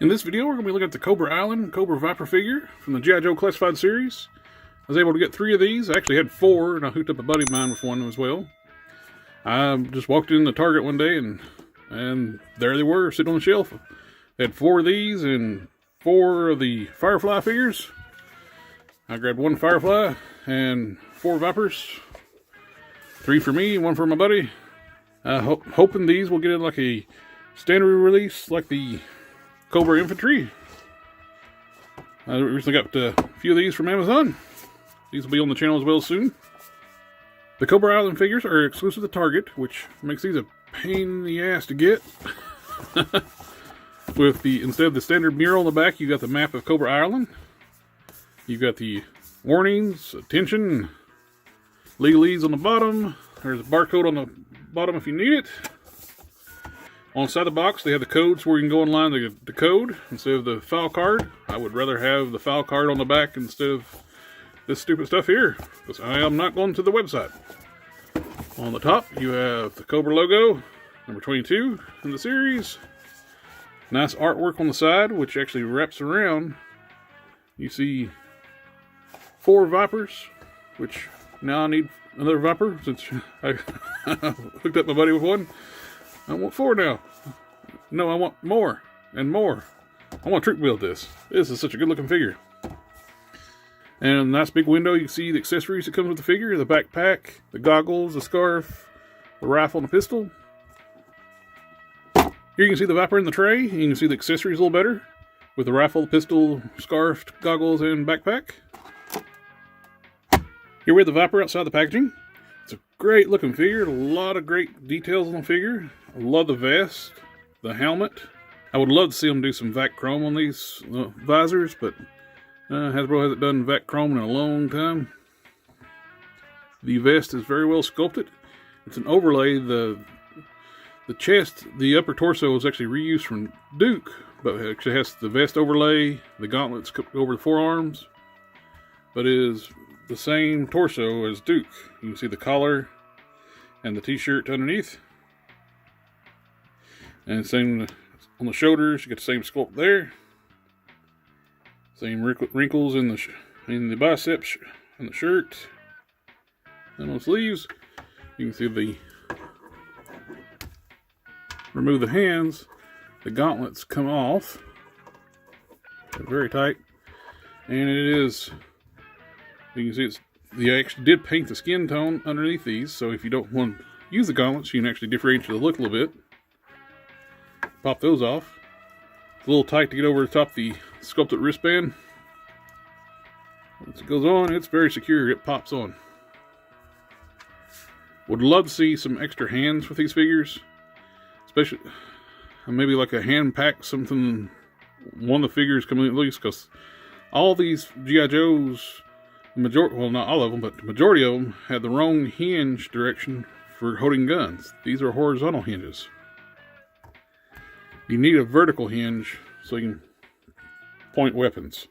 In this video, we're going to be looking at the Cobra Island Cobra Viper figure from the G.I. Joe Classified series. I was able to get 3 of these. I actually had 4, and I hooked up a buddy of mine with one as well. I just walked in the Target one day, and there they were, sitting on the shelf. They had 4 of these and 4 of the Firefly figures. I grabbed 1 Firefly and 4 Vipers. 3 for me, 1 for my buddy. Hoping these will get in like a standard release, like the Cobra Infantry. I recently got a few of these from Amazon. These will be on the channel as well soon. The Cobra Island figures are exclusive to Target, which makes these a pain in the ass to get. Instead of the standard mural on the back, you got the map of Cobra Island. You've got the warnings, attention, legalese on the bottom. There's a barcode on the bottom if you need it. On the side of the box, they have the codes where you can go online to the code instead of the file card. I would rather have the file card on the back instead of this stupid stuff here, because I am not going to the website. On the top, you have the Cobra logo, number 22 in the series. Nice artwork on the side, which actually wraps around. You see 4 Vipers, which now I need another Viper since I hooked up my buddy with one. I want 4 now. No, I want more and more. I want to trick build this. This is such a good looking figure. And a nice big window, you can see the accessories that comes with the figure. The backpack, the goggles, the scarf, the rifle, and the pistol. Here you can see the Viper in the tray. You can see the accessories a little better with the rifle, pistol, scarf, goggles, and backpack. Here we have the Viper outside the packaging. It's a great looking figure. A lot of great details on the figure. I love the vest, the helmet. I would love to see them do some vac chrome on these visors, but Hasbro hasn't done vac chrome in a long time. The vest is very well sculpted. It's an overlay. The chest, the upper torso is actually reused from Duke, but it actually has the vest overlay, the gauntlets over the forearms, but it is the same torso as Duke. You can see the collar and the t-shirt underneath. And same on the shoulders, you get the same sculpt there. Same wrinkles in the biceps and the shirt. And on the sleeves, you can see remove the hands, the gauntlets come off. They're very tight. And it is, you can see they actually did paint the skin tone underneath these, so if you don't want to use the gauntlets, you can actually differentiate the look a little bit. Pop those off. It's a little tight to get over the top of the sculpted wristband. Once it goes on, it's very secure. It pops on. Would love to see some extra hands with these figures, especially maybe like a hand pack, something. One of the figures coming at least, because all these G.I. Joes, well, not all of them, but the majority of them had the wrong hinge direction for holding guns. These are horizontal hinges. You need a vertical hinge so you can point weapons.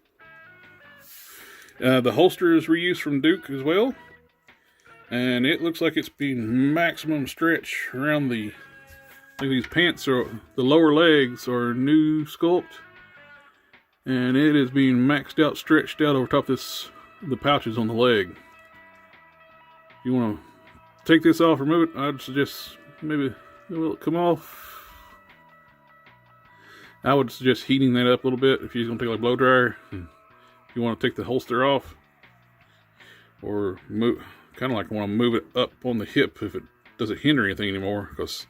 The holster is reused from Duke as well, and it looks like it's being maximum stretch around these pants. Are the lower legs are new sculpt, and it is being maxed out, stretched out over top of the pouches on the leg. If you want to take this off, remove it, I'd suggest maybe will it come off. I would suggest heating that up a little bit if you're going to take like a blow dryer. If you want to take the holster off, or kind of like want to move it up on the hip if it doesn't hinder anything anymore, because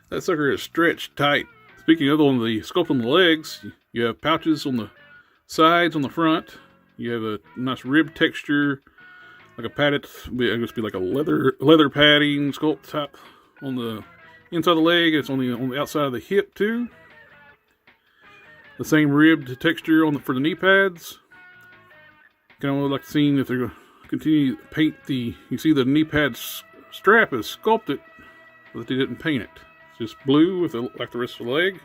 that sucker is stretched tight. Speaking of the sculpt on the legs, you have pouches on the sides, on the front. You have a nice rib texture, like a padded, I guess be like a leather padding sculpt type on the inside of the leg. It's on the outside of the hip too. The same ribbed texture for the knee pads. Kind of like seeing if they're going to continue to paint you see the knee pad strap is sculpted, but they didn't paint it. It's just blue like the rest of the leg.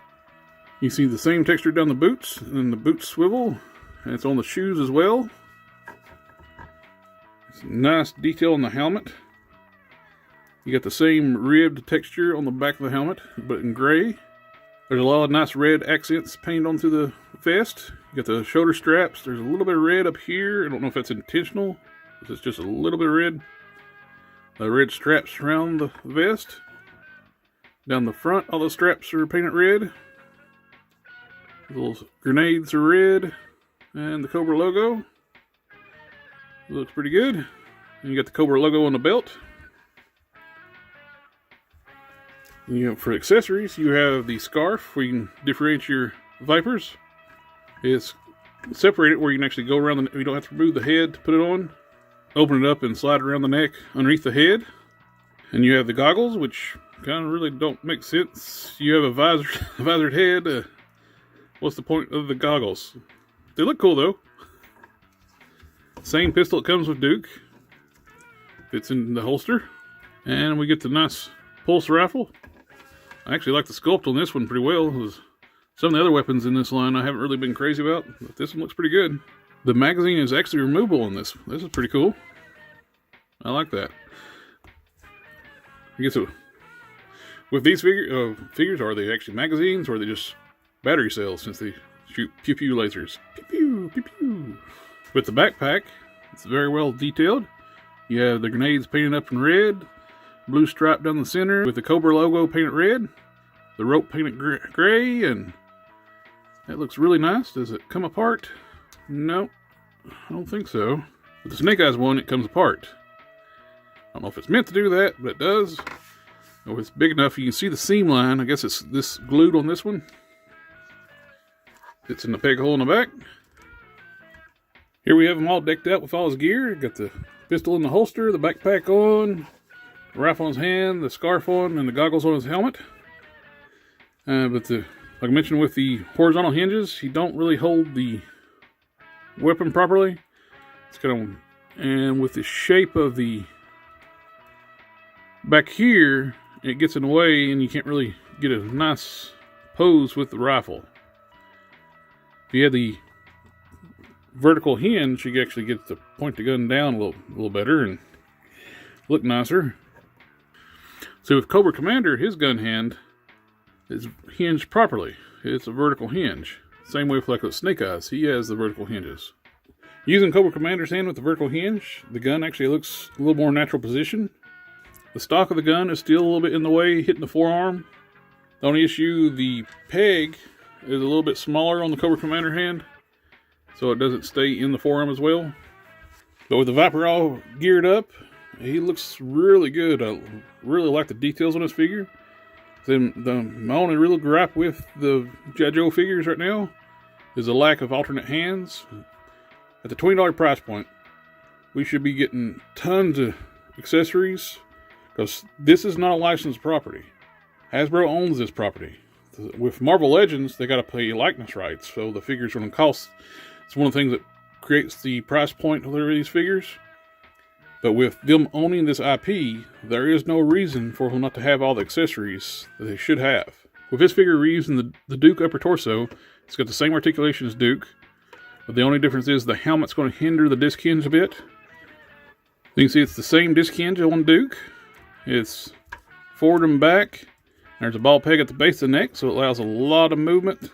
You see the same texture down the boots, and the boots swivel, and it's on the shoes as well. It's a nice detail on the helmet. You got the same ribbed texture on the back of the helmet, but in gray. There's a lot of nice red accents painted onto the vest. You got the shoulder straps. There's a little bit of red up here. I don't know if that's intentional. It's just a little bit of red. The red straps around the vest. Down the front, all the straps are painted red. The little grenades are red. And the Cobra logo. Looks pretty good. And you got the Cobra logo on the belt. For accessories, you have the scarf where you can differentiate your Vipers. It's separated where you can actually go around you don't have to remove the head to put it on. Open it up and slide it around the neck underneath the head. And you have the goggles, which kind of really don't make sense. You have a visored head. What's the point of the goggles? They look cool though. Same pistol it comes with Duke. Fits in the holster. And we get the nice pulse rifle. I actually like the sculpt on this one pretty well. Some of the other weapons in this line I haven't really been crazy about, but this one looks pretty good. The magazine is actually removable on this. This is pretty cool. I like that. I guess with these figures, are they actually magazines or are they just battery cells since they shoot pew-pew lasers? Pew-pew, pew-pew. With the backpack, it's very well detailed. You have the grenades painted up in red. Blue stripe down the center with the Cobra logo painted red. The rope painted gray, and that looks really nice. Does it come apart? No, I don't think so. With the Snake Eyes one, it comes apart. I don't know if it's meant to do that, but it does. Oh, it's big enough you can see the seam line. I guess it's this glued on this one. Fits in the peg hole in the back. Here we have him all decked out with all his gear. Got the pistol in the holster, the backpack on, the rifle in his hand, the scarf on, and the goggles on his helmet. Like I mentioned with the horizontal hinges, you don't really hold the weapon properly. It's kind of, and with the shape of the back here, it gets in the way and you can't really get a nice pose with the rifle. If you had the vertical hinge, you can actually get to point the gun down a little better and look nicer. So with Cobra Commander, his gun hand is hinged properly. It's a vertical hinge. Same way with like with Snake Eyes, he has the vertical hinges. Using Cobra Commander's hand with the vertical hinge, the gun actually looks a little more natural position. The stock of the gun is still a little bit in the way, hitting the forearm. The only issue, the peg is a little bit smaller on the Cobra Commander hand, so it doesn't stay in the forearm as well. But with the Viper all geared up, he looks really good. I really like the details on this figure. My only real gripe with the G.I. Joe figures right now is the lack of alternate hands. At the $20 price point, we should be getting tons of accessories because this is not a licensed property. Hasbro owns this property. With Marvel Legends, they got to pay likeness rights, so the figures are going to cost. It's one of the things that creates the price point of these figures. But with them owning this IP, there is no reason for them not to have all the accessories that they should have. With this figure, we're using the Duke upper torso. It's got the same articulation as Duke, but the only difference is the helmet's going to hinder the disc hinge a bit. You can see it's the same disc hinge on Duke. It's forward and back. There's a ball peg at the base of the neck, so it allows a lot of movement.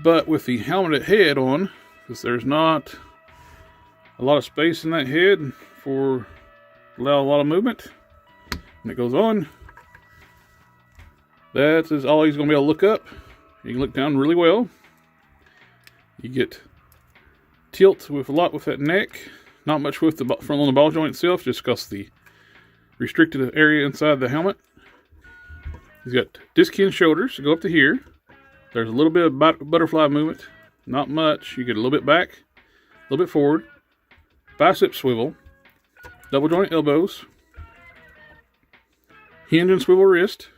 But with the helmeted head on, because there's not a lot of space in that head for allow a lot of movement, and it goes on. That is all he's going to be able to look up. You can look down really well. You get tilt with a lot with that neck. Not much with the front on the ball joint itself, just because the restricted area inside the helmet. He's got disc hinge shoulders to go up to here. There's a little bit of butterfly movement. Not much. You get a little bit back, a little bit forward. Bicep swivel. Double joint elbows. Hinge and swivel wrist.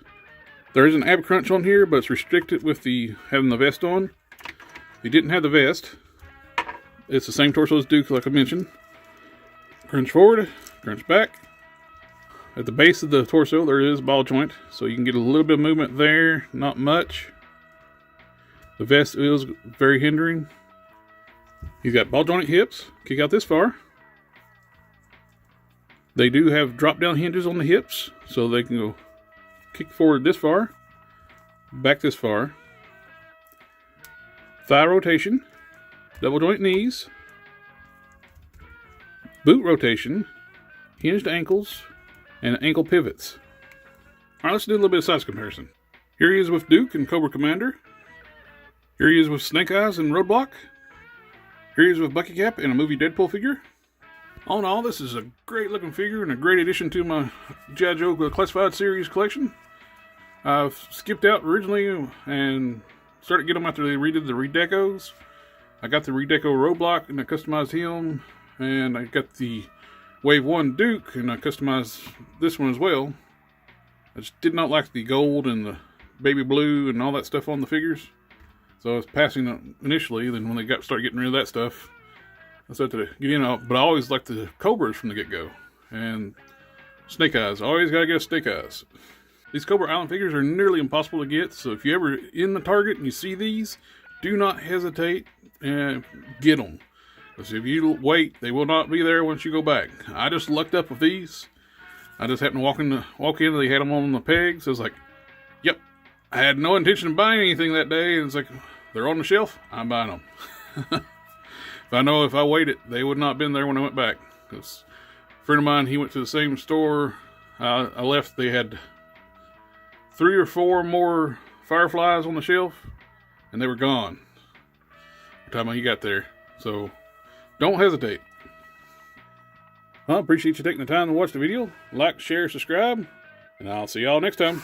There is an ab crunch on here, but it's restricted with having the vest on. If you didn't have the vest, it's the same torso as Duke, like I mentioned. Crunch forward, crunch back. At the base of the torso, there is ball joint, so you can get a little bit of movement there, not much. The vest is very hindering. He's got ball joint hips, kick out this far. They do have drop down hinges on the hips, so they can go kick forward this far. back this far. Thigh rotation, double joint knees, boot rotation, hinged ankles, and ankle pivots. Alright, let's do a little bit of size comparison. Here he is with Duke and Cobra Commander. Here he is with Snake Eyes and Roadblock. Here he is with Bucky Cap and a movie Deadpool figure. All in all, this is a great looking figure and a great addition to my G.I. Joe Classified Series collection. I've skipped out originally and started getting them after they redid the redecos. I got the redeco Roadblock and I customized him. And I got the Wave 1 Duke and I customized this one as well. I just did not like the gold and the baby blue and all that stuff on the figures. So I was passing it initially, then when they started getting rid of that stuff, I started to get in. But I always liked the Cobras from the get-go. And Snake Eyes, always gotta get Snake Eyes. These Cobra Island figures are nearly impossible to get, so if you're ever in the Target and you see these, do not hesitate and get them. Because if you wait, they will not be there once you go back. I just lucked up with these. I just happened to walk in, they had them on the pegs. I was like, yep. I had no intention of buying anything that day, and it's like, they're on the shelf, I'm buying them. If I know if I waited, they would not have been there when I went back. Because a friend of mine, he went to the same store I left. They had 3 or 4 more Fireflies on the shelf, and they were gone by the time he got there. So, don't hesitate. I appreciate you taking the time to watch the video. Like, share, subscribe, and I'll see y'all next time.